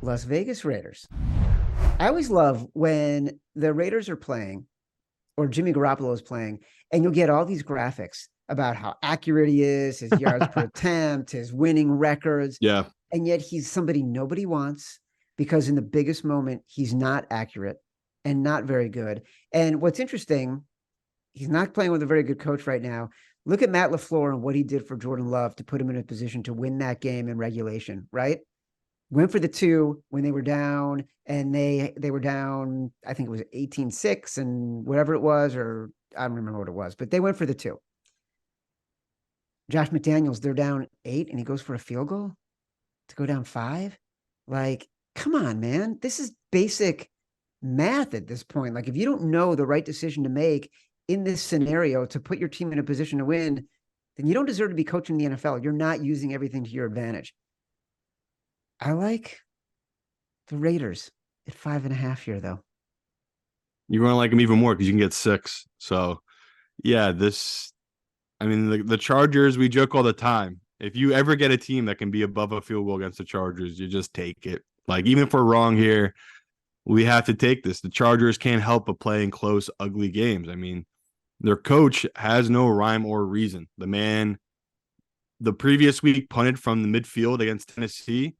Las Vegas Raiders. I always love when the Raiders are playing or Jimmy Garoppolo is playing, and you'll get all these graphics about how accurate he is, his yards per attempt, his winning records. Yeah. And yet he's somebody nobody wants because in the biggest moment, he's not accurate and not very good. And what's interesting, he's not playing with a very good coach right now. Look at Matt LaFleur and what he did for Jordan Love to put him in a position to win that game in regulation, right? Went for the two when they were down, and they were down, I think it was 18-6 and whatever it was, or I don't remember what it was, but they went for the two. Josh McDaniels, they're down 8 and he goes for a field goal to go down 5. Like, come on, man. This is basic math at this point. Like, if you don't know the right decision to make in this scenario to put your team in a position to win, then you don't deserve to be coaching the NFL. You're not using everything to your advantage. I like the Raiders at 5.5 here, though. You're going to like them even more because you can get 6. So, yeah, the Chargers, we joke all the time. If you ever get a team that can be above a field goal against the Chargers, you just take it. Like, even if we're wrong here, we have to take this. The Chargers can't help but playing close, ugly games. I mean, their coach has no rhyme or reason. The man, the previous week, punted from the midfield against Tennessee,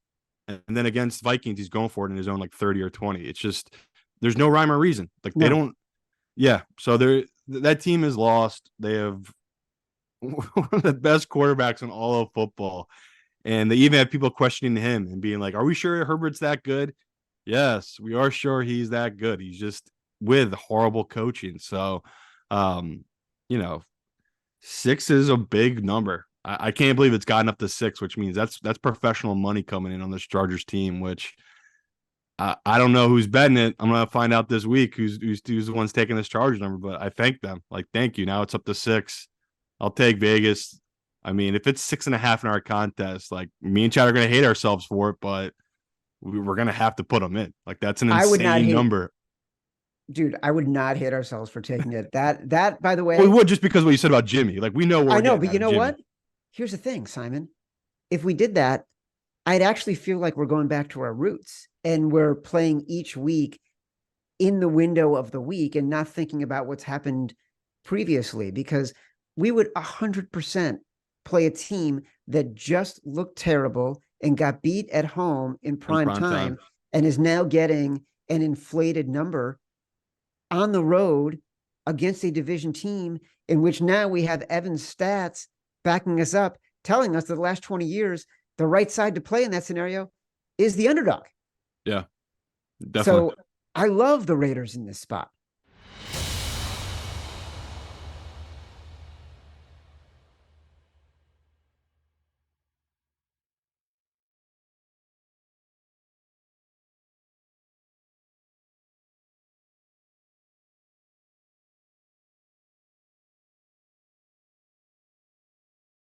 and then against Vikings, he's going for it in his own like 30 or 20. It's just, there's no rhyme or reason. Like, they don't, yeah. So that team is lost. They have one of the best quarterbacks in all of football. And they even have people questioning him and being like, are we sure Herbert's that good? Yes, we are sure he's that good. He's just with horrible coaching. So, 6 is a big number. I can't believe it's gotten up to 6, which means that's professional money coming in on this Chargers team, which I don't know who's betting it. I'm going to find out this week who's the one's taking this Chargers number, but I thank them. Like, thank you. Now it's up to 6. I'll take Vegas. I mean, if it's 6.5 in our contest, like, me and Chad are going to hate ourselves for it, but we're going to have to put them in. Like, that's an insane number. Dude, I would not hate ourselves for taking it. That by the way, we would, just because what you said about Jimmy. Like, we know I know, but you know what? Here's the thing, Simon. If we did that, I'd actually feel like we're going back to our roots and we're playing each week in the window of the week and not thinking about what's happened previously, because we would 100% play a team that just looked terrible and got beat at home in prime time and is now getting an inflated number on the road against a division team in which now we have Evan's stats backing us up, telling us that the last 20 years, the right side to play in that scenario is the underdog. Yeah, definitely. So I love the Raiders in this spot.